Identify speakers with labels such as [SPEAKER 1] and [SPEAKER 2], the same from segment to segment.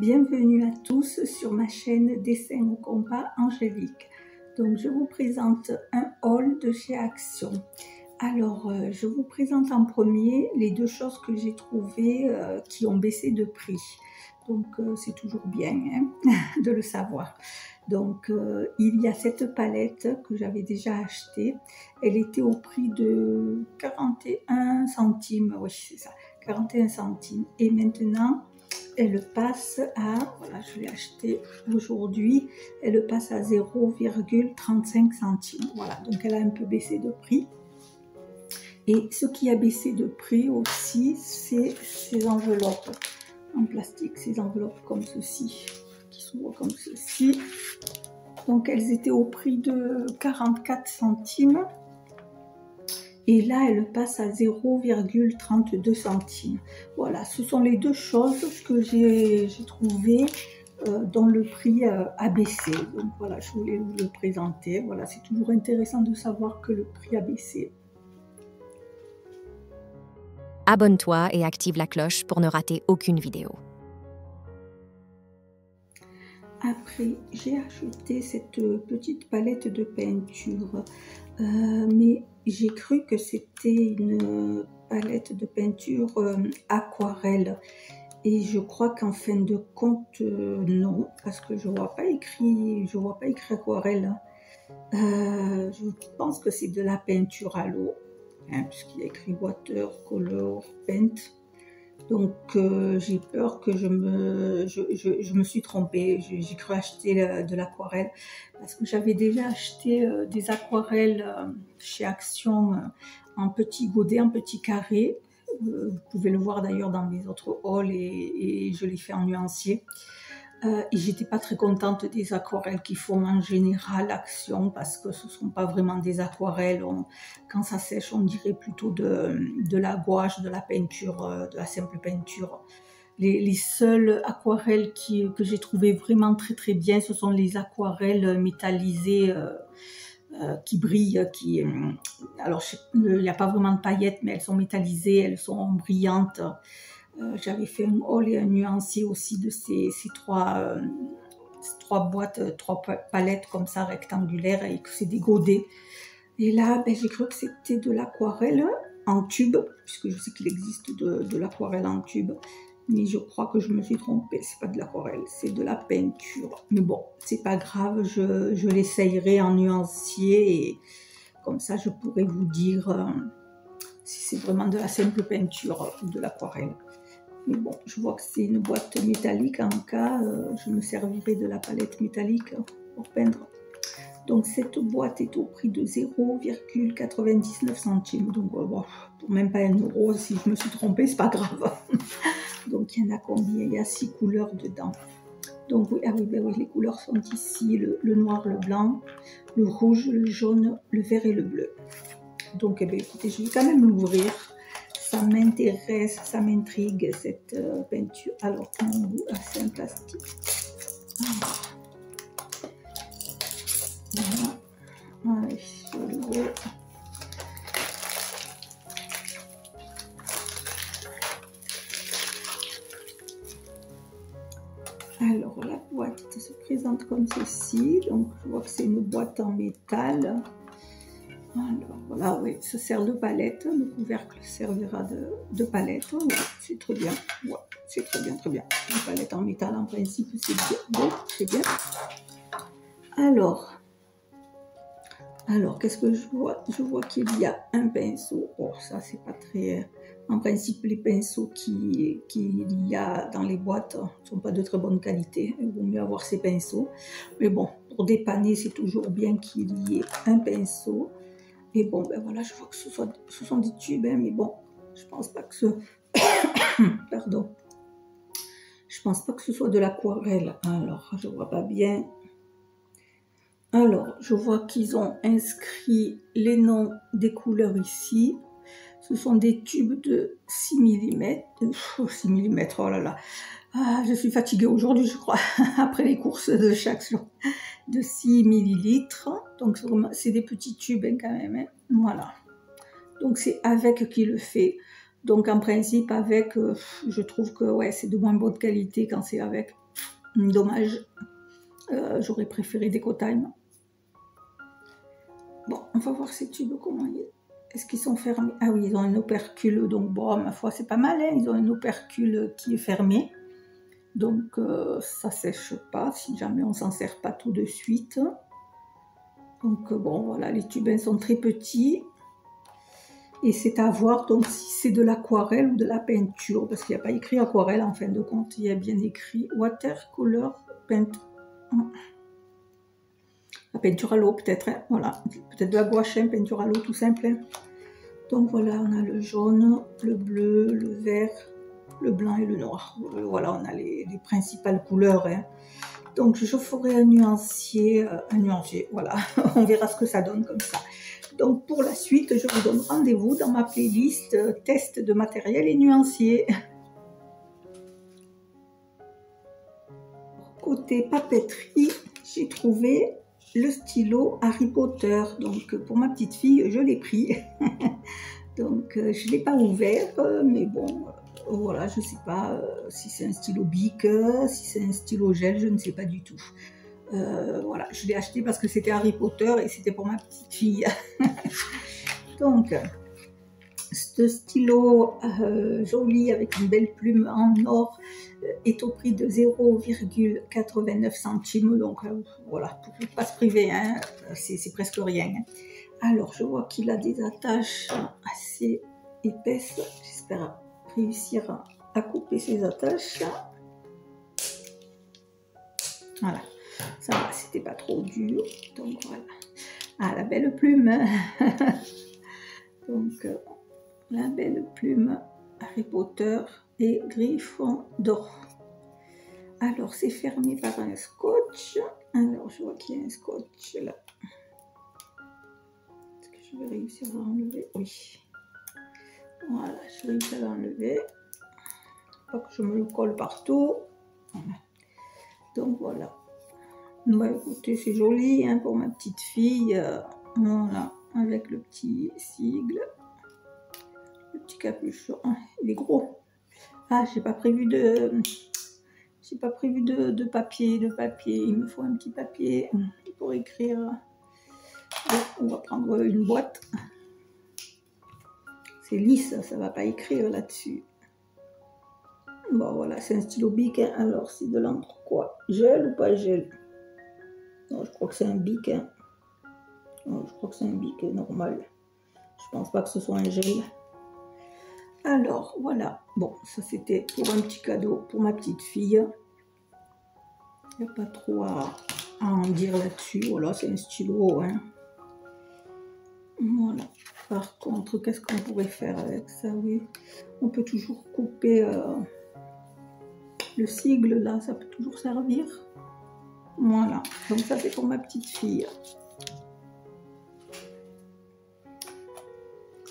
[SPEAKER 1] Bienvenue à tous sur ma chaîne Dessin au compas Angélique. Donc je vous présente un haul de chez Action. Alors je vous présente en premier les deux choses que j'ai trouvées qui ont baissé de prix. Donc c'est toujours bien de le savoir. Donc il y a cette palette que j'avais déjà achetée. Elle était au prix de 41 centimes. Oui c'est ça, 41 centimes. Et maintenant elle passe à, voilà, je l'ai acheté aujourd'hui, elle passe à 0,35 centimes. Voilà, donc elle a un peu baissé de prix. Et ce qui a baissé de prix aussi, c'est ces enveloppes en plastique, ces enveloppes comme ceci, qui s'ouvrent comme ceci. Donc elles étaient au prix de 44 centimes. Et là, elle passe à 0,32 centimes. Voilà, ce sont les deux choses que j'ai trouvées dont le prix a baissé. Donc voilà, je voulais vous le présenter. Voilà, c'est toujours intéressant de savoir que le prix a baissé.
[SPEAKER 2] Abonne-toi et active la cloche pour ne rater aucune vidéo.
[SPEAKER 1] Après, j'ai acheté cette petite palette de peinture, mais j'ai cru que c'était une palette de peinture aquarelle. Et je crois qu'en fin de compte, non, parce que je vois pas écrit aquarelle. Je pense que c'est de la peinture à l'eau, puisqu'il y a écrit watercolor paint. Donc j'ai peur que je me suis trompée, j'ai cru acheter de l'aquarelle parce que j'avais déjà acheté des aquarelles chez Action en petit godet, en petit carré. Vous pouvez le voir d'ailleurs dans les autres hauls et je l'ai fait en nuancier. Et j'étais pas très contente des aquarelles qu'ils font en général Action parce que ce sont pas vraiment des aquarelles. Quand ça sèche, on dirait plutôt de la gouache, de la peinture, de la simple peinture. Les seules aquarelles que j'ai trouvées vraiment très bien, ce sont les aquarelles métallisées qui brillent. Alors il n'y a pas vraiment de paillettes, mais elles sont métallisées, elles sont brillantes. J'avais fait un haul et un nuancier aussi de ces trois boîtes, trois palettes comme ça rectangulaires et que c'est des godets. Et là, j'ai cru que c'était de l'aquarelle en tube, puisque je sais qu'il existe de l'aquarelle en tube. Mais je crois que je me suis trompée, c'est pas de l'aquarelle, c'est de la peinture. Mais bon, c'est pas grave, je l'essayerai en nuancier et comme ça je pourrai vous dire si c'est vraiment de la simple peinture ou de l'aquarelle. Mais bon, je vois que c'est une boîte métallique. En cas, je me servirai de la palette métallique pour peindre. Donc cette boîte est au prix de 0,99 centimes. Donc bon, pour même pas 1 euro, si je me suis trompée, c'est pas grave. Donc il y en a combien? Il y a 6 couleurs dedans. Donc oui, oui, les couleurs sont ici, le noir, le blanc, le rouge, le jaune, le vert et le bleu. Donc écoutez, je vais quand même l'ouvrir. Ça m'intéresse, ça m'intrigue cette peinture. Alors, c'est un plastique. Voilà. Allez, je l'ouvre. Alors, la boîte se présente comme ceci. Donc, je vois que c'est une boîte en métal. Alors voilà, oui, ça sert de palette, le couvercle servira de palette, ouais, c'est très bien, ouais, c'est très bien, une palette en métal en principe c'est bien, c'est bien. Alors qu'est-ce que je vois? Je vois qu'il y a un pinceau, bon ça c'est pas très, en principe les pinceaux qu'il y a dans les boîtes ne sont pas de très bonne qualité, il vaut mieux avoir ces pinceaux, mais bon, pour dépanner c'est toujours bien qu'il y ait un pinceau. Et bon, voilà, je vois que ce sont des tubes, mais bon, je pense pas que ce... Pardon. Je pense pas que ce soit de l'aquarelle. Alors, je vois pas bien. Alors, je vois qu'ils ont inscrit les noms des couleurs ici. Ce sont des tubes de 6 mm. 6 mm, oh là là. Ah, je suis fatiguée aujourd'hui, je crois, après les courses de chaque jour. De 6 millilitres. Donc, c'est des petits tubes quand même. Voilà. Donc, c'est avec qui le fait. Donc, en principe, avec, je trouve que ouais, c'est de moins bonne qualité quand c'est avec. Dommage. J'aurais préféré Déco Time. Bon, on va voir ces tubes, comment ils... Est-ce qu'ils sont fermés? Ah oui, ils ont un opercule, donc bon, ma foi, c'est pas mal, hein, ils ont un opercule qui est fermé. Donc, ça sèche pas, si jamais on s'en sert pas tout de suite. Donc, bon, voilà, les tubes, ils sont très petits. Et c'est à voir, donc, si c'est de l'aquarelle ou de la peinture, parce qu'il n'y a pas écrit aquarelle, en fin de compte, il y a bien écrit watercolor paint. La peinture à l'eau, peut-être, hein, voilà. Peut-être de la gouache, hein, peinture à l'eau, tout simple. Hein. Donc, voilà, on a le jaune, le bleu, le vert, le blanc et le noir. Voilà, on a les principales couleurs. Hein. Donc, je ferai un nuancier, voilà. On verra ce que ça donne comme ça. Donc, pour la suite, je vous donne rendez-vous dans ma playlist test de matériel et nuancier. Côté papeterie, j'ai trouvé le stylo Harry Potter. Donc, pour ma petite fille, je l'ai pris. Donc, je ne l'ai pas ouvert, mais bon, voilà, je ne sais pas si c'est un stylo Bic, si c'est un stylo gel, je ne sais pas du tout. Voilà, je l'ai acheté parce que c'était Harry Potter et c'était pour ma petite fille. Donc, ce stylo joli avec une belle plume en or est au prix de 0,89 centimes. Donc, voilà, pour ne pas se priver, hein, c'est presque rien. Alors, je vois qu'il a des attaches assez épaisses. J'espère réussir à couper ces attaches. Voilà. Ça va, c'était pas trop dur. Donc voilà. Ah, la belle plume. Donc, la belle plume Harry Potter et Griffon d'or. Alors, c'est fermé par un scotch. Alors, je vois qu'il y a un scotch là. Est-ce que je vais réussir à enlever? Oui. Voilà, je réussis à l'enlever. Pas que je me le colle partout. Voilà. Donc, voilà. Bah écoutez, c'est joli hein, pour ma petite fille. Voilà, avec le petit sigle, le petit capuchon. Il est gros. Ah, j'ai pas prévu de papier, Il me faut un petit papier pour écrire. Bon, on va prendre une boîte. C'est lisse, ça va pas écrire là-dessus. Bon voilà, c'est un stylo Bic. Hein. Alors, c'est de l'encre quoi? Gel ou pas gel? Non, je crois que c'est un Bic. Hein. Non, je crois que c'est un Bic normal. Je pense pas que ce soit un gel. Alors, voilà. Bon, ça c'était pour un petit cadeau pour ma petite fille. Il n'y a pas trop à en dire là-dessus. Voilà, c'est un stylo. Hein. Voilà. Par contre, qu'est-ce qu'on pourrait faire avec ça? Oui, on peut toujours couper le sigle là. Ça peut toujours servir. Voilà. Donc ça, c'est pour ma petite fille.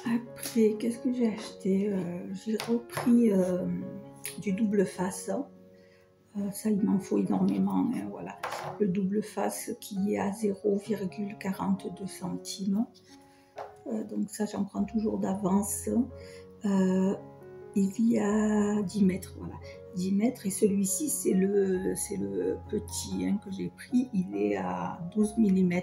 [SPEAKER 1] Après, qu'est-ce que j'ai acheté? J'ai repris du double face. Ça, il m'en faut énormément. Hein, voilà. Le double face qui est à 0,42 centimes. Donc ça, j'en prends toujours d'avance. Il y a 10 mètres. Voilà. 10 mètres. Et celui-ci, c'est le petit hein, que j'ai pris. Il est à 12 mm.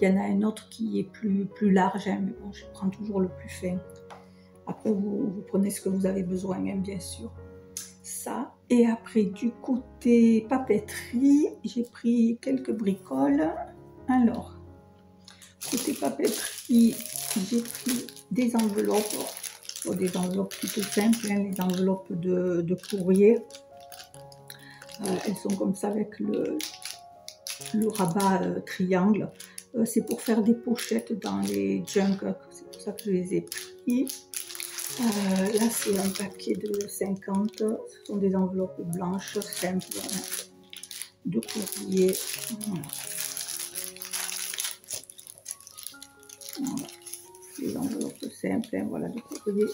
[SPEAKER 1] Il y en a un autre qui est plus large, hein, mais bon, je prends toujours le plus fin. Après, vous prenez ce que vous avez besoin, hein, bien sûr. Ça. Et après, du côté papeterie, j'ai pris quelques bricoles. Alors, côté papeterie, j'ai pris des enveloppes. Des enveloppes plutôt simples, hein, les enveloppes de courrier. Elles sont comme ça avec le rabat triangle. C'est pour faire des pochettes dans les junk, c'est pour ça que je les ai pris. Là, c'est un paquet de 50, ce sont des enveloppes blanches, simples, hein, de courrier. Voilà. Voilà. Les enveloppes simples, hein, voilà, de courrier.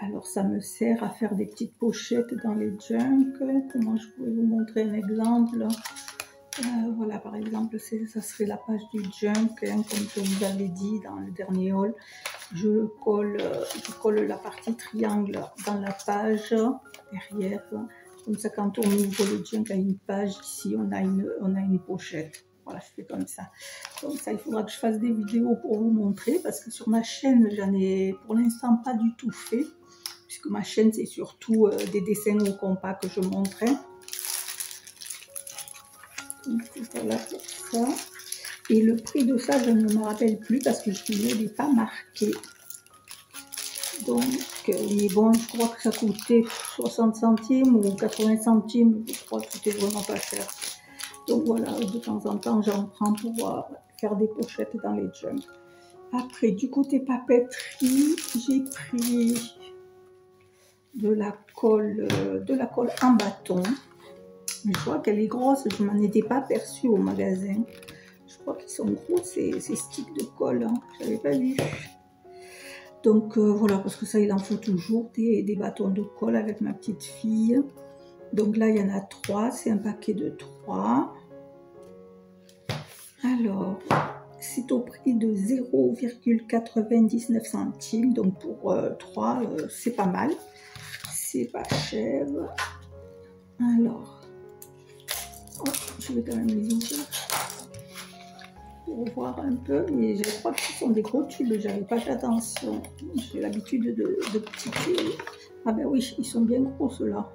[SPEAKER 1] Alors, ça me sert à faire des petites pochettes dans les junk. Comment je pourrais vous montrer un exemple? Voilà, par exemple, ça serait la page du junk, hein, comme je vous avais dit dans le dernier haul. Je colle la partie triangle dans la page derrière Comme ça, quand on ouvre le junk à une page, ici, on a une pochette. Voilà, je fais comme ça. Comme ça, il faudra que je fasse des vidéos pour vous montrer, parce que sur ma chaîne, j'en ai pour l'instant pas du tout fait, puisque ma chaîne, c'est surtout des dessins au compas que je montrais. Donc, voilà pour ça. Et le prix de ça, je ne me rappelle plus, parce que je ne l'ai pas marqué. Donc, mais bon, je crois que ça coûtait 60 centimes ou 80 centimes. Je crois que c'était vraiment pas cher. Donc voilà, de temps en temps, j'en prends pour faire des pochettes dans les junks. Après, du côté papeterie, j'ai pris de la colle en bâton. Je vois qu'elle est grosse, je ne m'en étais pas aperçue au magasin. Je crois qu'ils sont gros, ces sticks de colle, hein. Je n'avais pas vu. Donc voilà, parce que ça, il en faut toujours des bâtons de colle avec ma petite fille. Donc là, il y en a 3, c'est un paquet de 3. Alors, c'est au prix de 0,99 centimes. Donc pour 3, c'est pas mal. C'est pas cher. Alors, oh, je vais quand même les ouvrir pour voir un peu. Mais je crois que ce sont des gros tubes, j'avais pas fait attention. J'ai l'habitude de petits tubes. Ah ben oui, ils sont bien gros ceux-là.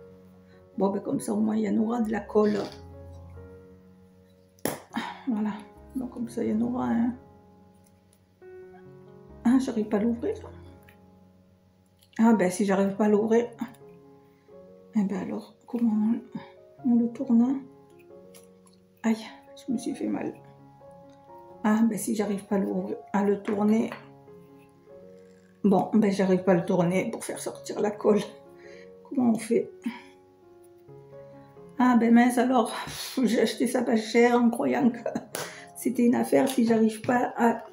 [SPEAKER 1] Bon, ben comme ça, au moins, il y en aura de la colle. Voilà. Donc, comme ça, il y en aura un. Ah, j'arrive pas à l'ouvrir. Ah, ben, si j'arrive pas à l'ouvrir. Eh ben, alors, comment on le tourne? Aïe, je me suis fait mal. Ah, ben, si j'arrive pas à le tourner. Bon, ben, j'arrive pas à le tourner pour faire sortir la colle. Comment on fait? Ah ben mince, alors, j'ai acheté ça pas cher en croyant que c'était une affaire. Si j'arrive pas à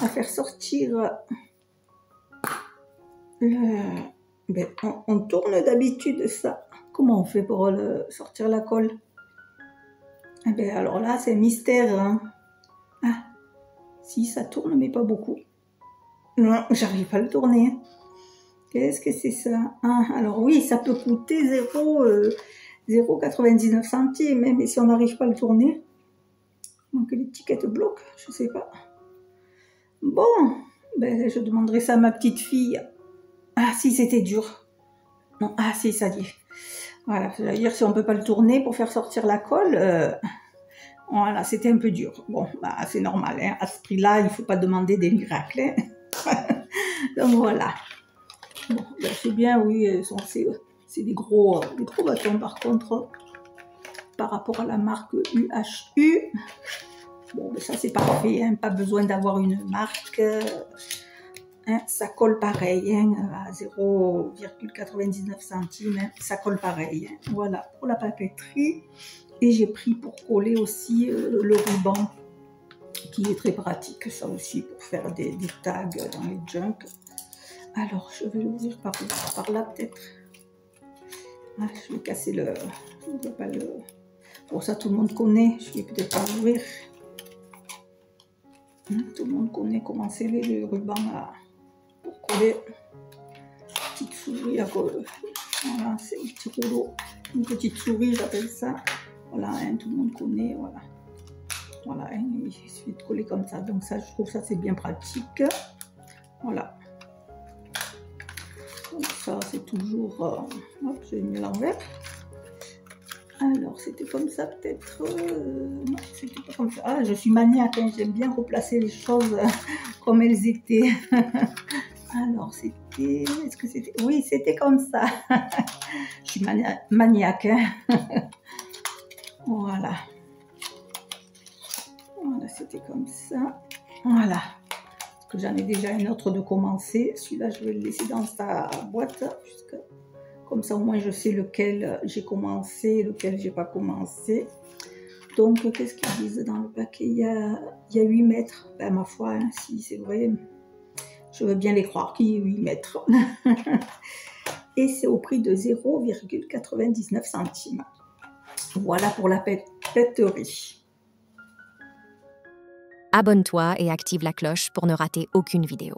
[SPEAKER 1] faire sortir ben, on tourne d'habitude ça. Comment on fait pour sortir la colle? Eh ben alors là, c'est un mystère. Hein. Ah, si, ça tourne, mais pas beaucoup. Non, j'arrive pas à le tourner. Qu'est-ce que c'est ça? Ah, alors oui, ça peut coûter 0,99 centimes, mais si on n'arrive pas à le tourner, donc l'étiquette bloque, je sais pas. Bon, ben, je demanderai ça à ma petite fille. Ah si, c'était dur. Non, ah si, ça y est. Voilà, c'est-à-dire si on peut pas le tourner pour faire sortir la colle, voilà, c'était un peu dur. Bon, bah, c'est normal, hein. À ce prix-là, il faut pas demander des miracles. Hein. Donc voilà. Bon, ben, c'est bien, oui, c'est des gros bâtons par contre, par rapport à la marque UHU. Bon, ben, ça c'est parfait, hein, pas besoin d'avoir une marque. Hein, ça colle pareil, hein, à 0,99 centimes, hein, ça colle pareil. Hein. Voilà, pour la papeterie. Et j'ai pris pour coller aussi le ruban, qui est très pratique, ça aussi, pour faire des tags dans les junks. Alors, je vais l'ouvrir par là, peut-être. Ah, je vais casser le... Je vais pas le... Pour ça, tout le monde connaît. Je vais peut-être pas l'ouvrir. Tout le monde connaît comment c'est les rubans pour coller. Petite souris à coller. Voilà, c'est un petit rouleau. Une petite souris, j'appelle ça. Voilà, hein, tout le monde connaît. Voilà. Voilà, hein, il suffit de coller comme ça. Donc ça, je trouve ça, c'est bien pratique. Voilà. Donc ça, c'est toujours... hop, j'ai mis l'envers. Alors, c'était comme ça, peut-être... non, c'était pas comme ça. Ah, je suis maniaque, hein, j'aime bien replacer les choses comme elles étaient. Alors, c'était... Est-ce que c'était... Oui, c'était comme ça. Je suis maniaque, hein. Voilà. Voilà, c'était comme ça. Voilà. Que j'en ai déjà un autre de commencer. Celui-là, je vais le laisser dans sa boîte, puisque comme ça, au moins, je sais lequel j'ai commencé, lequel j'ai pas commencé. Donc, qu'est-ce qu'ils disent dans le paquet? Il y a 8 mètres. Ben, ma foi, hein, si c'est vrai, je veux bien les croire qu'il y ait 8 mètres. Et c'est au prix de 0,99 centimes. Voilà pour la papeterie.
[SPEAKER 2] Abonne-toi et active la cloche pour ne rater aucune vidéo.